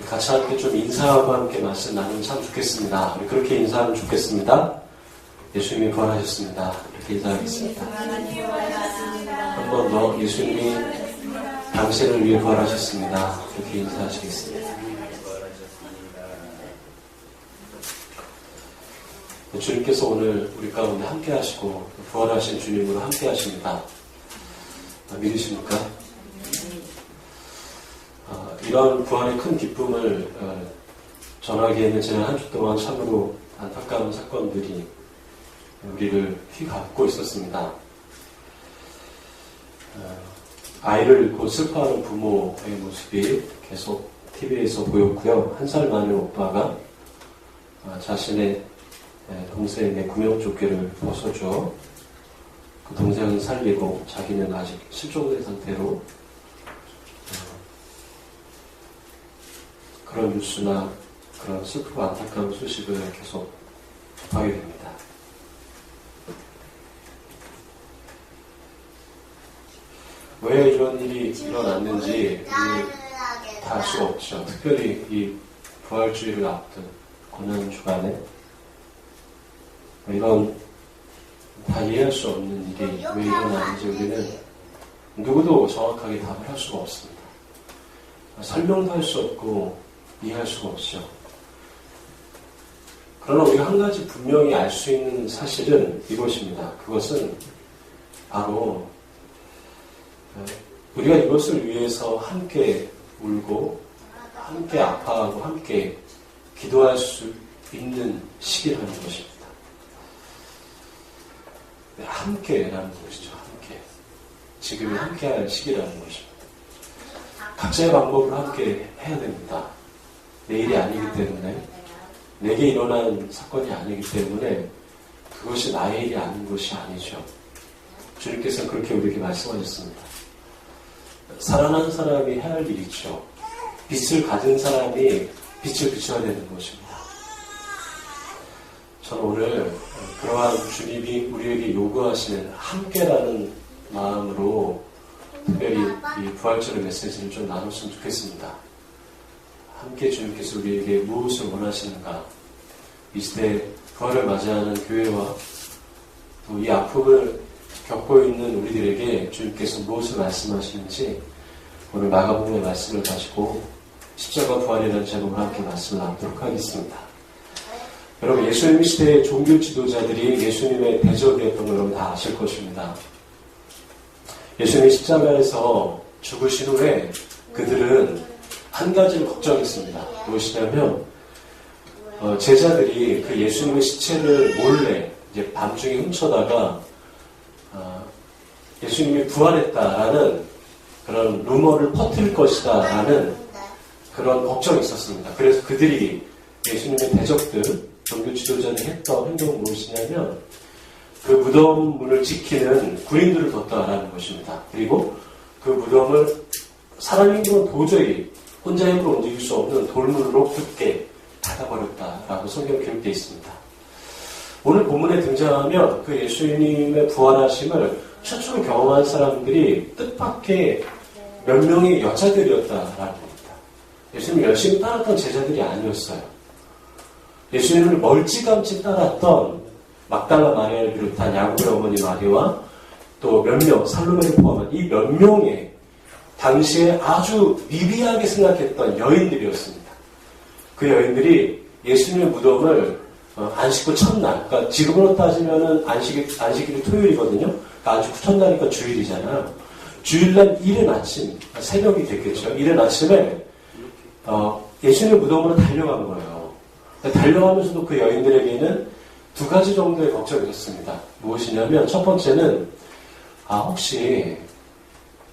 같이 함께 좀 인사하고 함께 말씀 나누면 참 좋겠습니다. 우리 그렇게 인사하면 좋겠습니다. 예수님이 부활하셨습니다. 이렇게 인사하겠습니다. 한 번 더 예수님이 당신을 위해 부활하셨습니다. 이렇게 인사하시겠습니다. 주님께서 오늘 우리 가운데 함께 하시고 부활하신 주님으로 함께 하십니다. 믿으십니까? 이런 부활의 큰 기쁨을 전하기에는 지난 한 주 동안 참으로 안타까운 사건들이 우리를 휘감고 있었습니다. 아이를 잃고 슬퍼하는 부모의 모습이 계속 TV에서 보였고요. 한 살 많은 오빠가 자신의 동생의 구명조끼를 벗어줘 그 동생은 살리고 자기는 아직 실종된 상태로 그런 뉴스나 그런 슬프고 안타까운 소식을 계속 접하게 됩니다. 왜 이런 일이 일어났는지 다 알 수가 없죠. 특별히 이 부활주의를 앞둔 고난주간에 이런 다 이해할 수 없는 일이 왜 일어나는지 우리는 누구도 정확하게 답을 할 수가 없습니다. 설명도 할 수 없고 이해할 수가 없죠. 그러나 우리가 한 가지 분명히 알 수 있는 사실은 이것입니다. 그것은 바로 우리가 이것을 위해서 함께 울고 함께 아파하고 함께 기도할 수 있는 시기라는 것입니다. 함께라는 것이죠. 함께. 지금이 함께할 시기라는 것입니다. 각자의 방법으로 함께 해야 됩니다. 내일이 아니기 때문에 내게 일어난 사건이 아니기 때문에 그것이 나의 일이 아닌 것이 아니죠. 주님께서는 그렇게 우리에게 말씀하셨습니다. 살아난 사람이 해야 할 일이죠. 빛을 가진 사람이 빛을 비춰야 되는 것입니다. 저는 오늘 그러한 주님이 우리에게 요구하시는 함께라는 마음으로 특별히 이 부활절의 메시지를 좀 나눴으면 좋겠습니다. 함께 주님께서 우리에게 무엇을 원하시는가, 이 시대에 부활을 맞이하는 교회와 또 이 아픔을 겪고 있는 우리들에게 주님께서 무엇을 말씀하시는지 오늘 마가복음의 말씀을 가지고 십자가 부활이라는 제목으로 함께 말씀을 나누도록 하겠습니다. 여러분, 예수님 시대의 종교 지도자들이 예수님의 대적이었던 걸 여러분 다 아실 것입니다. 예수님이 십자가에서 죽으신 후에 그들은 한 가지를 걱정했습니다. 무엇이냐면 제자들이 그 예수님의 시체를 몰래 이제 밤중에 훔쳐다가 예수님이 부활했다라는 그런 루머를 퍼뜨릴 것이다라는 그런 걱정이 있었습니다. 그래서 그들이 예수님의 대적들, 종교 지도자들이 했던 행동은 무엇이냐면 그 무덤 문을 지키는 군인들을 뒀다라는 것입니다. 그리고 그 무덤을 사람 힘으로는 도저히 혼자 힘으로 움직일 수 없는 돌문으로 굳게 닫아버렸다라고 성경에 기록되어 있습니다. 오늘 본문에 등장하면 그 예수님의 부활하심을 최초로 경험한 사람들이 뜻밖의 몇 명의 여자들이었다라는 겁니다. 예수님을 열심히 따랐던 제자들이 아니었어요. 예수님을 멀찌감치 따랐던 막달라 마리아를 비롯한 야고보의 어머니 마리아와 또 몇 명, 살로메를 포함한 이 몇 명의 당시에 아주 미비하게 생각했던 여인들이었습니다. 그 여인들이 예수님의 무덤을 안식 후 첫날, 그러니까 지금으로 따지면은 안식일이 토요일이거든요. 그러니까 안식 후 첫날이니까 주일이잖아요. 주일날 이른 아침, 새벽이 됐겠죠. 이른 아침에 예수님의 무덤으로 달려간 거예요. 달려가면서도 그 여인들에게는 두 가지 정도의 걱정이 있었습니다. 무엇이냐면 첫 번째는 혹시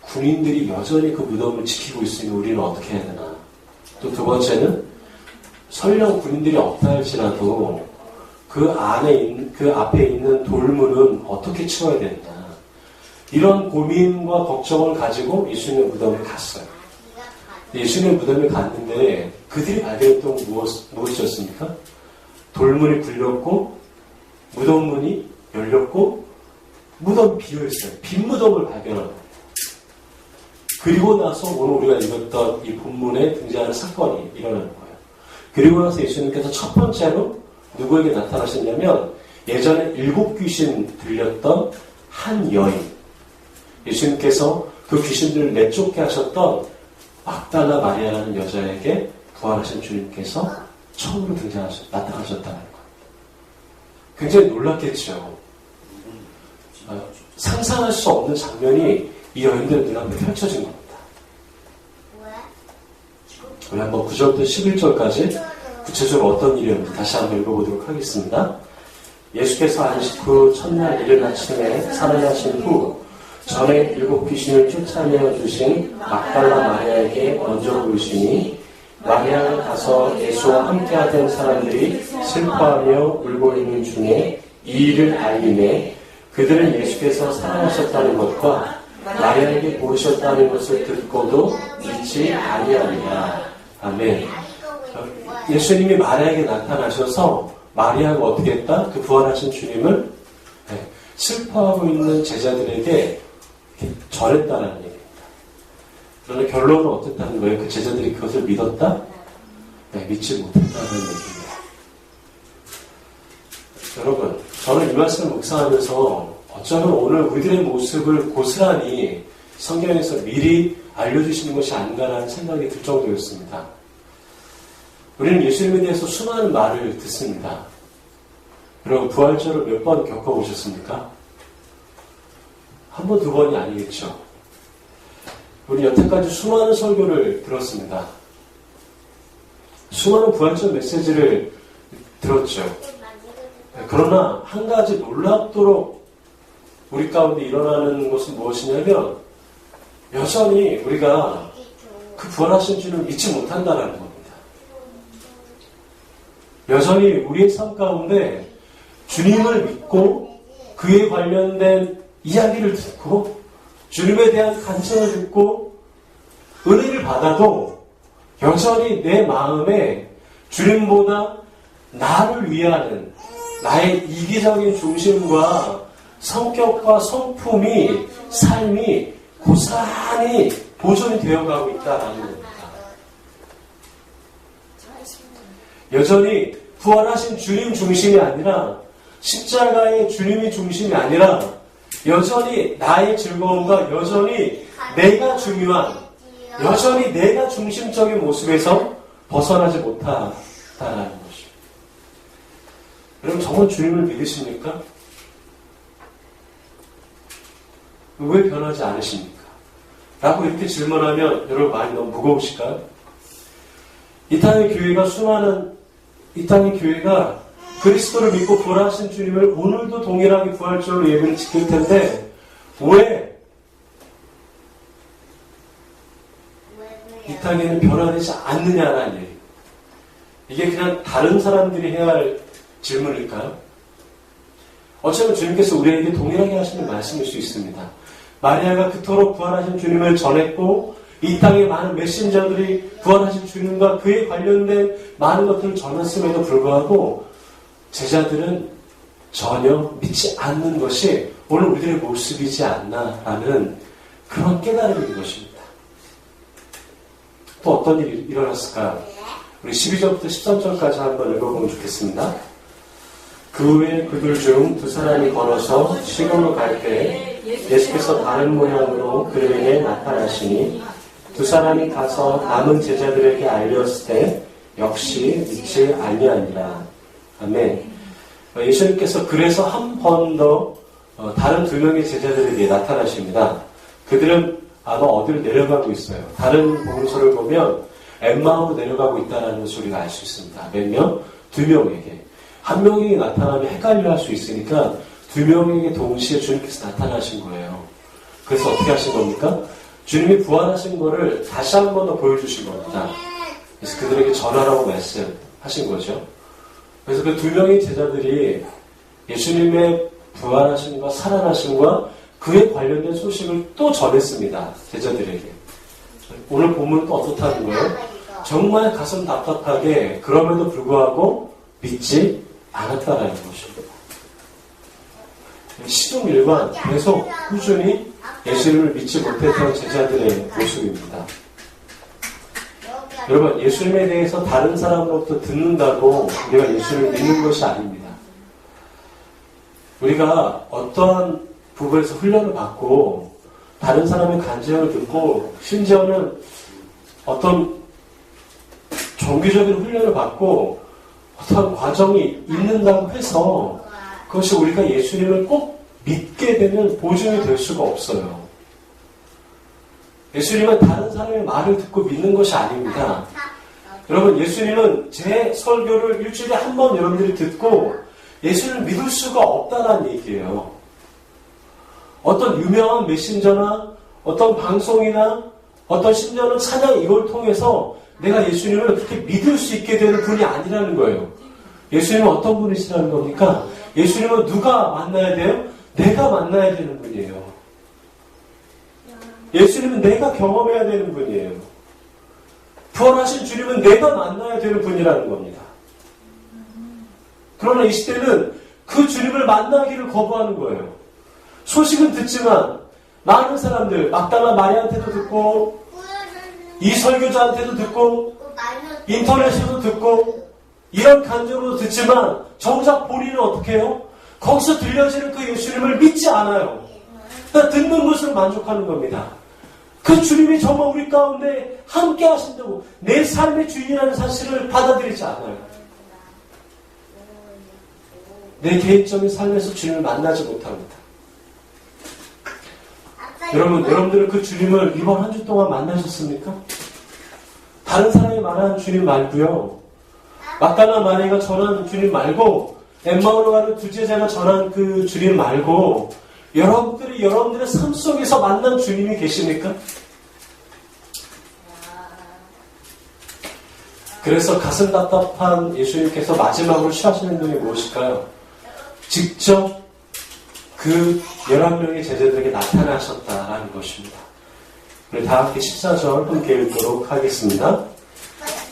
군인들이 여전히 그 무덤을 지키고 있으면 우리는 어떻게 해야 되나. 또 두 번째는 설령 군인들이 없다 할지라도 그 앞에 있는 돌문은 어떻게 치워야 된다. 이런 고민과 걱정을 가지고 예수님의 무덤에 갔어요. 예수님의 무덤에 갔는데 그들이 발견했던 무엇이었습니까? 돌문이 굴렸고 무덤 문이 열렸고 무덤 비어있어요. 빈 무덤을 발견한 거예요. 그리고 나서 오늘 우리가 읽었던 이 본문에 등장하는 사건이 일어나는 거예요. 그리고 나서 예수님께서 첫 번째로 누구에게 나타나셨냐면 예전에 7 귀신 들렸던 한 여인, 예수님께서 그 귀신들을 내쫓게 하셨던 막달라 마리아라는 여자에게 부활하신 주님께서 처음으로 나타나셨다는 거예요. 굉장히 놀랐겠죠. 상상할 수 없는 장면이 이 여인들의 눈앞에 펼쳐진 겁니다. 우리 한번 9절부터 11절까지 구체적으로 어떤 일이었는지 다시 한번 읽어보도록 하겠습니다. 예수께서 안식 후 첫날 이른 아침에 살아나신 후 전에 7 귀신을 쫓아내어 주신 막달라 마리아에게 먼저 보이시니 마리아가 가서 예수와 함께하던 사람들이 슬퍼하며 울고 있는 중에 이 일을 알림해 그들은 예수께서 살아나셨다는 것과 마리아에게 보이셨다는 것을 듣고도 믿지 아니하니라. 아멘. 예수님이 마리아에게 나타나셔서 마리아가 어떻게 했다? 그 부활하신 주님을 슬퍼하고 있는 제자들에게 전했다는 얘기입니다. 그러나 결론은 어땠다는 거예요? 그 제자들이 그것을 믿었다? 네, 믿지 못했다는 얘기입니다. 여러분, 저는 이 말씀을 묵상하면서 어쩌면 오늘 우리들의 모습을 고스란히 성경에서 미리 알려주시는 것이 아닌가라는 생각이 들 정도였습니다. 우리는 예수님에 대해서 수많은 말을 듣습니다. 여러분, 부활절을 몇 번 겪어보셨습니까? 한 번, 두 번이 아니겠죠. 우리 여태까지 수많은 설교를 들었습니다. 수많은 부활절 메시지를 들었죠. 그러나 한 가지 놀랍도록 우리 가운데 일어나는 것은 무엇이냐면 여전히 우리가 그 부활하신 주를 믿지 못한다는 겁니다. 여전히 우리의 삶 가운데 주님을 믿고 그에 관련된 이야기를 듣고 주님에 대한 간증을 듣고 은혜를 받아도 여전히 내 마음에 주님보다 나를 위하는 나의 이기적인 중심과 성격과 성품이 삶이 고스란히 보존이 되어가고 있다는 겁니다. 여전히 부활하신 주님 중심이 아니라 십자가의 주님이 중심이 아니라 여전히 나의 즐거움과 여전히 내가 중요한 여전히 내가 중심적인 모습에서 벗어나지 못한다는 것입니다. 여러분 정말 주님을 믿으십니까? 왜 변하지 않으십니까? 라고 이렇게 질문하면 여러분 마음이 너무 무거우실까요? 이 땅의 교회가 그리스도를 믿고 부활하신 주님을 오늘도 동일하게 부활절로 예배를 지킬 텐데 왜 이 땅에는 변화되지 않느냐라는 얘기. 이게 그냥 다른 사람들이 해야 할 질문일까요? 어쩌면 주님께서 우리에게 동일하게 하시는 말씀일 수 있습니다. 마리아가 그토록 부활하신 주님을 전했고 이 땅의 많은 메신저들이 부활하신 주님과 그에 관련된 많은 것들을 전했음에도 불구하고 제자들은 전혀 믿지 않는 것이 오늘 우리들의 모습이지 않나라는 그런 깨달음인 것입니다. 또 어떤 일이 일어났을까요? 우리 12절부터 13절까지 한번 읽어보면 좋겠습니다. 그 후에 그들 중 2사람이 걸어서 시골로 갈 때 예수께서 다른 모양으로 그들에게 나타나시니 2사람이 가서 남은 제자들에게 알렸을 때 역시 믿지 아니하니라. 아멘. 예수님께서 그래서 한 번 더 다른 2명의 제자들에게 나타나십니다. 그들은 아마 어디로 내려가고 있어요. 다른 복음서를 보면 엠마오로 내려가고 있다는 것을 우리가 알 수 있습니다. 몇 명? 2명에게. 한 명에게 나타나면 헷갈려 할 수 있으니까 2명에게 동시에 주님께서 나타나신 거예요. 그래서 어떻게 하신 겁니까? 주님이 부활하신 거를 다시 한 번 더 보여주신 겁니다. 그래서 그들에게 전하라고 말씀하신 거죠. 그래서 그 2명의 제자들이 예수님의 부활하심과 살아나심과 그에 관련된 소식을 또 전했습니다. 제자들에게. 오늘 본문은 또 어떻다는 거예요? 정말 가슴 답답하게 그럼에도 불구하고 믿지 않았다라는 것입니다. 시종일관 계속 꾸준히 예수님을 믿지 못했던 제자들의 모습입니다. 여러분, 예수님에 대해서 다른 사람으로부터 듣는다고 우리가 예수님을 믿는 것이 아닙니다. 우리가 어떠한 부분에서 훈련을 받고 다른 사람의 간증을 듣고 심지어는 어떤 종교적인 훈련을 받고 어떤 과정이 있는다고 해서 그것이 우리가 예수님을 꼭 믿게 되는 보증이 될 수가 없어요. 예수님은 다른 사람의 말을 듣고 믿는 것이 아닙니다. 여러분, 예수님은 제 설교를 일주일에 한 번 여러분들이 듣고 예수님을 믿을 수가 없다는 얘기예요. 어떤 유명한 메신저나 어떤 방송이나 어떤 심지어는 찬양 이걸 통해서 내가 예수님을 그렇게 믿을 수 있게 되는 분이 아니라는 거예요. 예수님은 어떤 분이시라는 겁니까? 예수님은 누가 만나야 돼요? 내가 만나야 되는 분이에요. 예수님은 내가 경험해야 되는 분이에요. 부활하신 주님은 내가 만나야 되는 분이라는 겁니다. 그러나 이 시대는 그 주님을 만나기를 거부하는 거예요. 소식은 듣지만 많은 사람들 막달라 마리아한테도 듣고 이 설교자한테도 듣고 인터넷에도 듣고 이런 간증으로 듣지만 정작 본인은 어떻게 해요? 거기서 들려지는 그 예수님을 믿지 않아요. 그러니까 듣는 것으로 만족하는 겁니다. 그 주님이 정말 우리 가운데 함께 하신다고 내 삶의 주인이라는 사실을 받아들이지 않아요. 내 개인적인 삶에서 주님을 만나지 못합니다. 여러분들은 그 주님을 이번 한 주 동안 만나셨습니까? 다른 사람이 말하는 주님 말고요. 막달라 마리아가 전한 주님 말고 엠마오로 가는 두 제자가 전한 그 주님 말고 여러분들의 삶 속에서 만난 주님이 계십니까? 그래서 가슴 답답한 예수님께서 마지막으로 취하시는 행동이 무엇일까요? 직접 그 11명의 제자들에게 나타나셨다라는 것입니다. 우리 다 함께 14절 함께 읽도록 하겠습니다.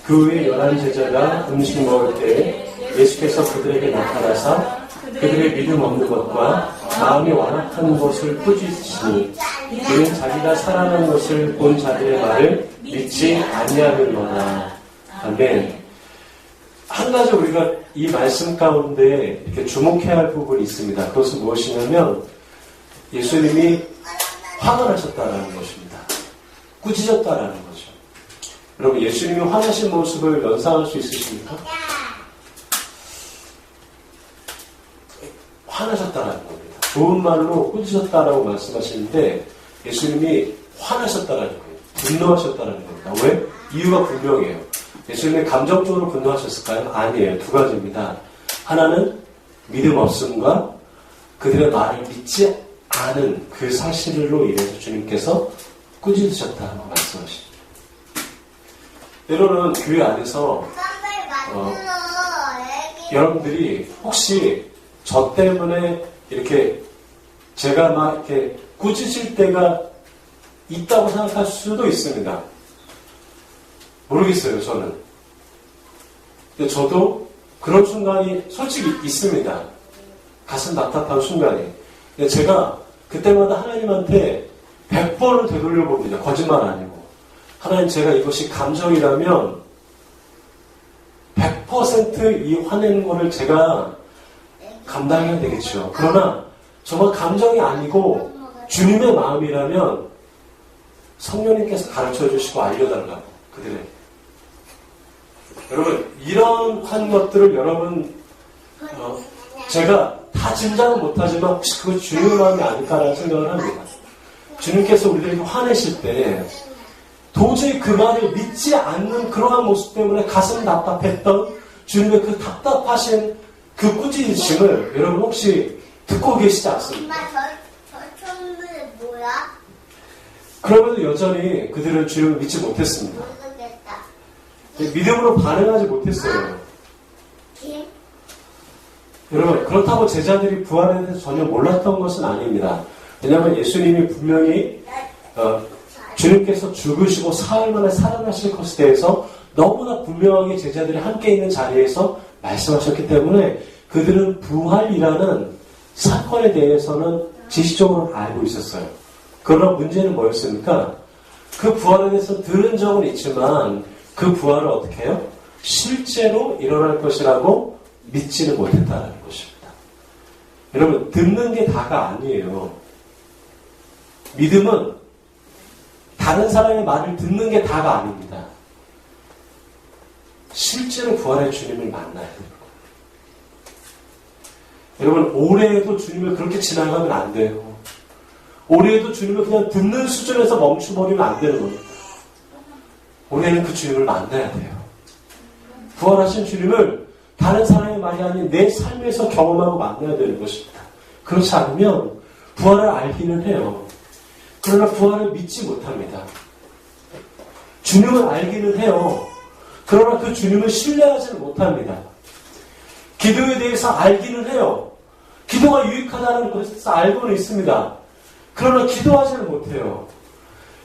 그 후에 11제자가 음식 먹을 때 예수께서 그들에게 나타나사 그들의 믿음 없는 것과 마음이 완악한 것을 꾸짖으시니 그는 자기가 살아난 것을 본 자들의 말을 믿지 아니하는거나. 아멘. 한 가지 우리가 이 말씀 가운데 이렇게 주목해야 할 부분이 있습니다. 그것은 무엇이냐면 예수님이 화가 나셨다라는 것입니다. 꾸짖었다라는 거죠. 여러분, 예수님이 화나신 모습을 연상할 수 있으십니까? 화나셨다라는 겁니다. 좋은 말로 꾸짖었다라고 말씀하시는데 예수님이 화나셨다라는 거예요. 분노하셨다라는 겁니다. 왜? 이유가 분명해요. 예수님이 감정적으로 분노하셨을까요? 아니에요. 두 가지입니다. 하나는 믿음 없음과 그들의 말을 믿지 않은 그 사실로 인해서 주님께서 꾸짖으셨다고 말씀하십니다. 때로는 교회 안에서 여러분들이 혹시 저 때문에 이렇게 제가 막 이렇게 꾸짖을 때가 있다고 생각할 수도 있습니다. 모르겠어요, 저는. 근데 저도 그런 순간이 솔직히 있습니다. 가슴 답답한 순간이. 근데 제가 그때마다 하나님한테 100번을 되돌려봅니다. 거짓말 아니고. 하나님, 제가 이것이 감정이라면 100% 이 화내는 거를 제가 감당해야 되겠죠. 그러나 정말 감정이 아니고 주님의 마음이라면 성령님께서 가르쳐 주시고 알려달라고 그들에게. 여러분, 이러한 것들을 여러분 제가 다 짐작은 못하지만 혹시 그거 주님의 마음이 아닐까라는 생각을 합니다. 주님께서 우리들에게 화내실 때 도저히 그 말을 믿지 않는 그러한 모습 때문에 가슴 답답했던 주님의 그 답답하신 그 꾸짖으심을 여러분 혹시 듣고 계시지 않습니까? 엄마, 저 선물 뭐야? 그러면도 여전히 그들은 주님을 믿지 못했습니다. 모르겠다. 믿음으로 반응하지 못했어요. 김? 여러분, 그렇다고 제자들이 부활에 대해서 전혀 몰랐던 것은 아닙니다. 왜냐하면 예수님이 분명히 주님께서 죽으시고 사흘 만에 살아나실 것에 대해서 너무나 분명하게 제자들이 함께 있는 자리에서 말씀하셨기 때문에 그들은 부활이라는 사건에 대해서는 지식적으로 알고 있었어요. 그러나 문제는 뭐였습니까? 그 부활에 대해서 들은 적은 있지만 그 부활을 어떻게 해요? 실제로 일어날 것이라고 믿지는 못했다는 것입니다. 여러분, 듣는 게 다가 아니에요. 믿음은 다른 사람의 말을 듣는 게 다가 아닙니다. 실제로 부활의 주님을 만나야 돼요. 여러분, 올해에도 주님을 그렇게 지나가면 안 돼요. 올해에도 주님을 그냥 듣는 수준에서 멈춰버리면 안 되는 겁니다. 올해는 그 주님을 만나야 돼요. 부활하신 주님을 다른 사람의 말이 아닌 내 삶에서 경험하고 만나야 되는 것입니다. 그렇지 않으면 부활을 알기는 해요. 그러나 부활을 믿지 못합니다. 주님을 알기는 해요. 그러나 그 주님을 신뢰하지는 못합니다. 기도에 대해서 알기는 해요. 기도가 유익하다는 것을 알고는 있습니다. 그러나 기도하지는 못해요.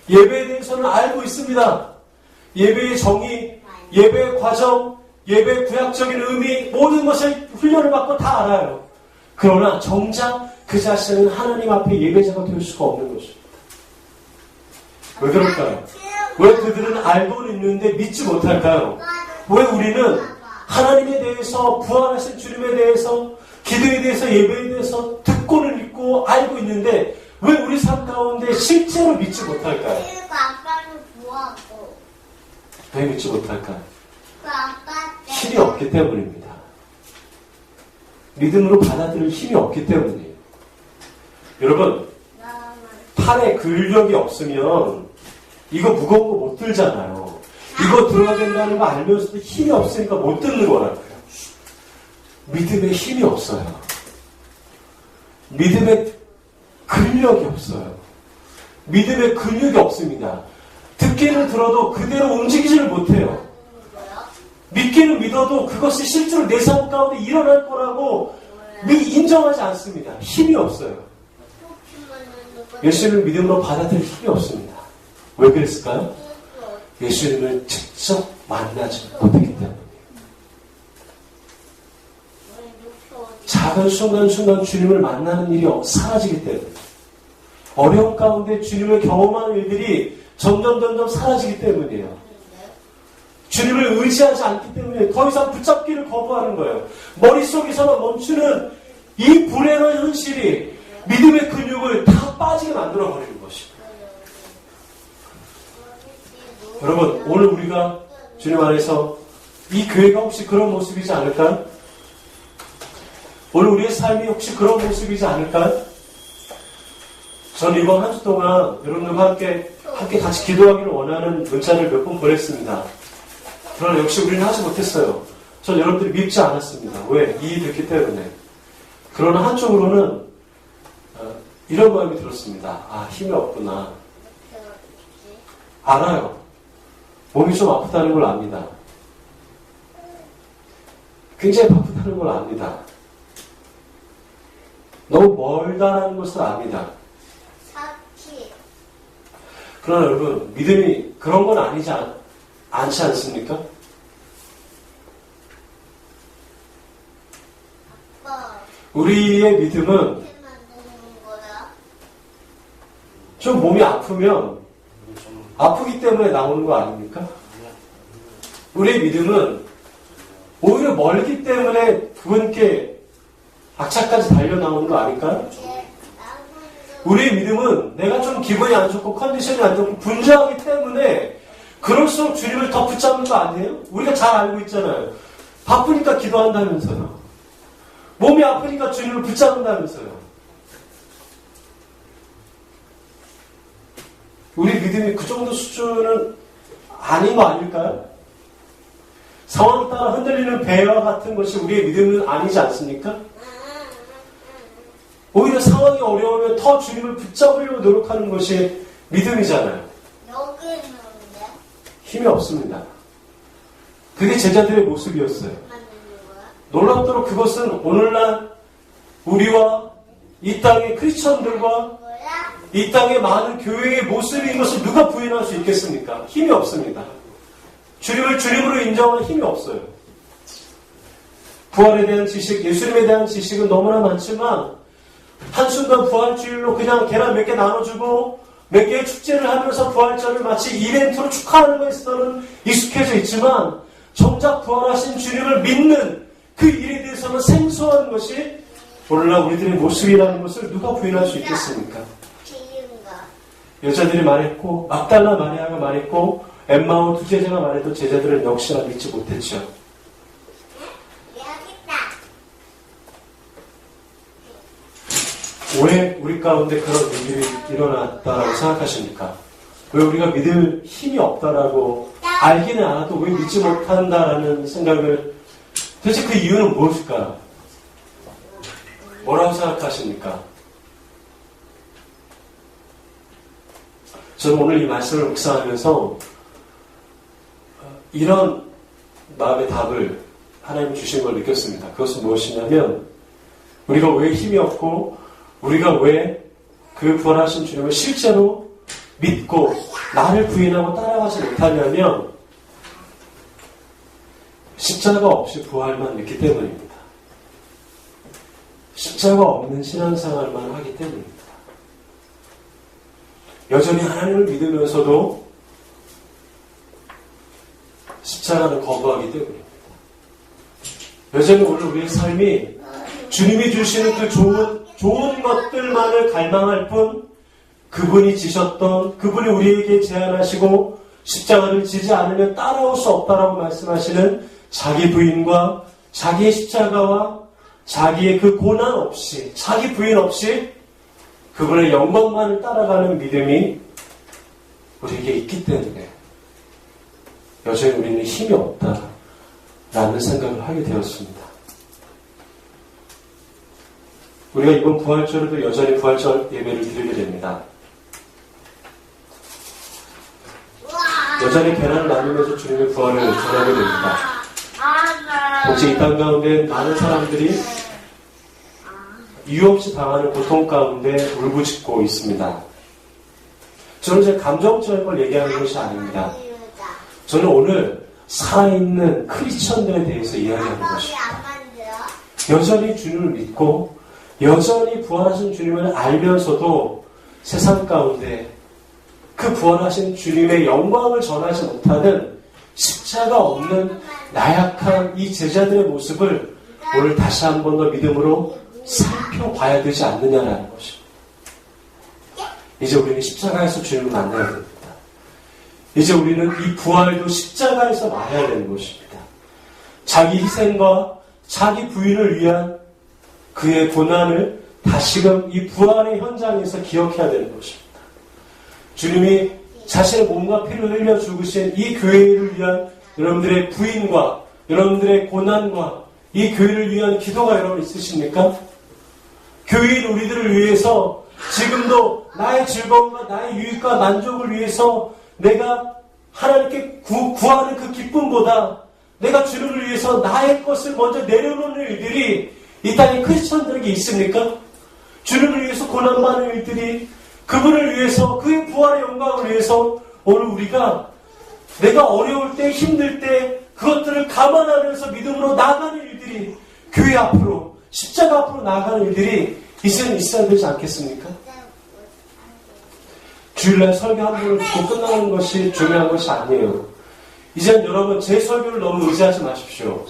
예배에 대해서는 알고 있습니다. 예배의 정의, 예배의 과정, 예배의 구약적인 의미, 모든 것을 훈련을 받고 다 알아요. 그러나 정작 그 자신은 하나님 앞에 예배자가 될 수가 없는 것입니다. 왜 그럴까요? 왜 그들은 알고는 있는데 믿지 못할까요? 왜 우리는 하나님에 대해서, 부활하신 주님에 대해서, 기도에 대해서, 예배에 대해서 듣고는 있고 알고 있는데 왜 우리 삶 가운데 실제로 믿지 못할까요? 그 아빠는 뭐하고? 왜 믿지 못할까요? 그 아빠 힘이 없기 때문입니다. 믿음으로 받아들일 힘이 없기 때문이에요. 여러분, 팔에 근력이 없으면 이거 무거운 거 못 들잖아요. 이거 들어야 된다는 거 알면서도 힘이 없으니까 못 듣는 거라고요. 믿음에 힘이 없어요. 믿음에 근력이 없어요. 믿음에 근육이 없습니다. 듣기는 들어도 그대로 움직이지를 못해요. 믿기는 믿어도 그것이 실제로 내 삶 가운데 일어날 거라고 인정하지 않습니다. 힘이 없어요. 예수님을 믿음으로 받아들일 힘이 없습니다. 왜 그랬을까요? 예수님을 직접 만나지 못했기 때문이에요. 작은 순간순간 주님을 만나는 일이 사라지기 때문에, 어려움 가운데 주님을 경험하는 일들이 점점 사라지기 때문이에요. 주님을 의지하지 않기 때문에 더 이상 붙잡기를 거부하는 거예요. 머릿속에서만 멈추는 이 불행한 현실이 믿음의 근육을 다 빠지게 만들어버리는 것입니다. 여러분, 오늘 우리가 주님 안에서 이 교회가 혹시 그런 모습이지 않을까요? 오늘 우리의 삶이 혹시 그런 모습이지 않을까요? 전 이번 한 주 동안 여러분들과 함께 같이 기도하기를 원하는 문자를 몇 번 보냈습니다. 그러나 역시 우리는 하지 못했어요. 전 여러분들이 밉지 않았습니다. 왜? 이해됐기 때문에. 그러나 한쪽으로는 이런 마음이 들었습니다. 아, 힘이 없구나. 알아요. 몸이 좀 아프다는 걸 압니다. 굉장히 바쁘다는 걸 압니다. 너무 멀다라는 것을 압니다. 그러나 여러분, 믿음이 그런 건 아니지 않지 않습니까? 우리의 믿음은 좀 몸이 아프면 아프기 때문에 나오는 거 아닙니까? 우리의 믿음은 오히려 멀기 때문에 그분께 악착까지 달려 나오는 거 아닐까요? 우리의 믿음은 내가 좀 기분이 안 좋고 컨디션이 안 좋고 분주하기 때문에 그럴수록 주님을 더 붙잡는 거 아니에요? 우리가 잘 알고 있잖아요. 바쁘니까 기도한다면서요. 몸이 아프니까 주님을 붙잡는다면서요. 우리 믿음이 그 정도 수준은 아닌 거 아닐까요? 상황에 따라 흔들리는 배와 같은 것이 우리의 믿음은 아니지 않습니까? 오히려 상황이 어려우면 더 주님을 붙잡으려고 노력하는 것이 믿음이잖아요. 힘이 없습니다. 그게 제자들의 모습이었어요. 놀랍도록 그것은 오늘날 우리와 이 땅의 크리스천들과 이 땅의 많은 교회의 모습인 것을 누가 부인할 수 있겠습니까? 힘이 없습니다. 주님을 주님으로 인정하는 힘이 없어요. 부활에 대한 지식, 예수님에 대한 지식은 너무나 많지만 한순간 부활주일로 그냥 계란 몇 개 나눠주고 몇 개의 축제를 하면서 부활절을 마치 이벤트로 축하하는 것에 너는 익숙해져 있지만 정작 부활하신 주님을 믿는 그 일에 대해서는 생소한 것이 오늘날 우리들의 모습이라는 것을 누가 부인할 수 있겠습니까? 여자들이 말했고 막달라 마리아가 말했고 엠마오 두 제자가 말해도 제자들은 역시나 믿지 못했죠. 왜 우리 가운데 그런 일이 일어났다라고 생각하십니까? 왜 우리가 믿을 힘이 없다라고 알기는 알아도 왜 믿지 못한다라는 생각을 도대체 그 이유는 무엇일까요? 뭐라고 생각하십니까? 저는 오늘 이 말씀을 묵상하면서 이런 마음의 답을 하나님 주신 걸 느꼈습니다. 그것은 무엇이냐면 우리가 왜 힘이 없고 우리가 왜 그 부활하신 주님을 실제로 믿고 나를 부인하고 따라가지 못하냐면 십자가 없이 부활만 믿기 때문입니다. 십자가 없는 신앙생활만 하기 때문입니다. 여전히 하나님을 믿으면서도 십자가는 거부하기 때문입니다. 여전히 오늘 우리의 삶이 주님이 주시는 그 좋은 것들만을 갈망할 뿐 그분이 지셨던 그분이 우리에게 제안하시고 십자가를 지지 않으면 따라올 수 없다라고 말씀하시는 자기 부인과 자기의 십자가와 자기의 그 고난 없이 자기 부인 없이 그분의 영광만을 따라가는 믿음이 우리에게 있기 때문에 여전히 우리는 힘이 없다라는 생각을 하게 되었습니다. 우리가 이번 부활절에도 여전히 부활절 예배를 드리게 됩니다. 여전히 계란을 나누면서 주님의 부활을 전하게 됩니다. 혹시 이 땅 가운데 많은 사람들이 이유 없이 당하는 고통 가운데 울부짖고 있습니다. 저는 제 감정적인 걸 얘기하는 것이 아닙니다. 저는 오늘 살아있는 크리스천들에 대해서 이야기하는 것입니다. 여전히 주님을 믿고 여전히 부활하신 주님을 알면서도 세상 가운데 그 부활하신 주님의 영광을 전하지 못하는 십자가 없는 나약한 이 제자들의 모습을 오늘 다시 한 번 더 믿음으로 살펴봐야 되지 않느냐라는 것입니다. 이제 우리는 십자가에서 주님을 만나야 됩니다. 이제 우리는 이 부활도 십자가에서 말해야 되는 것입니다. 자기 희생과 자기 부인을 위한 그의 고난을 다시금 이 부활의 현장에서 기억해야 되는 것입니다. 주님이 자신의 몸과 피를 흘려 죽으신 이 교회를 위한 여러분들의 부인과 여러분들의 고난과 이 교회를 위한 기도가 여러분 있으십니까? 교회인 우리들을 위해서 지금도 나의 즐거움과 나의 유익과 만족을 위해서 내가 하나님께 구하는 그 기쁨보다 내가 주님을 위해서 나의 것을 먼저 내려놓는 일들이 이 땅의 크리스천들에게 있습니까? 주님을 위해서 고난받는 일들이 그분을 위해서 그의 부활의 영광을 위해서 오늘 우리가 내가 어려울 때 힘들 때 그것들을 감안하면서 믿음으로 나아가는 일들이 교회 앞으로 십자가 앞으로 나아가는 일들이 이제는 있어야 되지 않겠습니까? 주일날 설교 한 번을 듣고 끝나는 것이 중요한 것이 아니에요. 이제는 여러분 제 설교를 너무 의지하지 마십시오.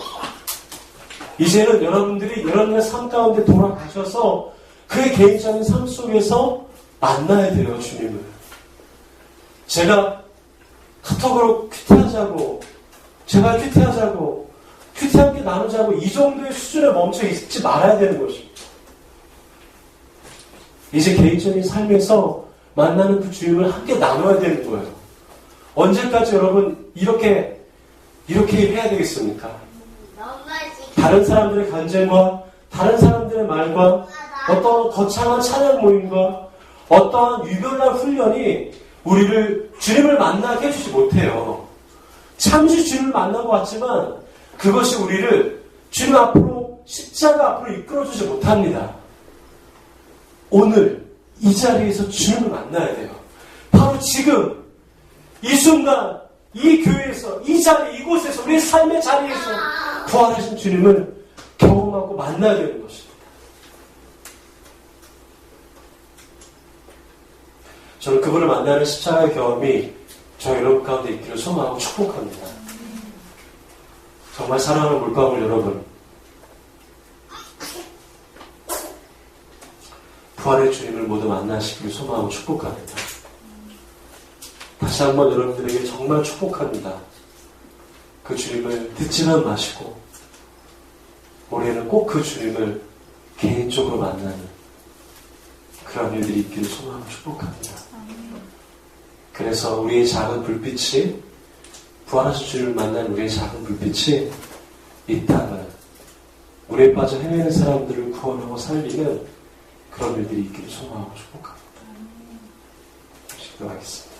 이제는 여러분의 삶 가운데 돌아가셔서 그의 개인적인 삶 속에서 만나야 돼요, 주님을. 제가 카톡으로 큐티하자고, 제발 큐티하자고, 큐티함께 나누자고 이 정도의 수준에 멈춰 있지 말아야 되는 것입니다. 이제 개인적인 삶에서 만나는 그 주님을 함께 나눠야 되는 거예요. 언제까지 여러분 이렇게 해야 되겠습니까? 다른 사람들의 간증과 다른 사람들의 말과 어떤 거창한 찬양 모임과 어떠한 유별난 훈련이 우리를 주님을 만나게 해주지 못해요. 잠시 주님을 만나고 왔지만 그것이 우리를 주님 앞으로 십자가 앞으로 이끌어주지 못합니다. 오늘 이 자리에서 주님을 만나야 돼요. 바로 지금 이 순간 이 교회에서 이 자리 이곳에서 우리의 삶의 자리에서 부활하신 주님을 경험하고 만나야 되는 것입니다. 저는 그분을 만나는 십자가의 경험이 저 여러분 가운데 있기를 소망하고 축복합니다. 정말 사랑하는 물방울 여러분, 부활의 주님을 모두 만나시기를 소망하고 축복합니다. 다시 한번 여러분들에게 정말 축복합니다. 그 주님을 듣지만 마시고 올해는 꼭 그 주님을 개인적으로 만나는 그런 일들이 있기를 소망하고 축복합니다. 그래서 우리의 작은 불빛이, 부활하신 주님을 만난 우리의 작은 불빛이 이 땅을, 물에 빠져 헤매는 사람들을 구원하고 살리는 그런 일들이 있기를 소망하고 축복합니다. 기도하겠습니다.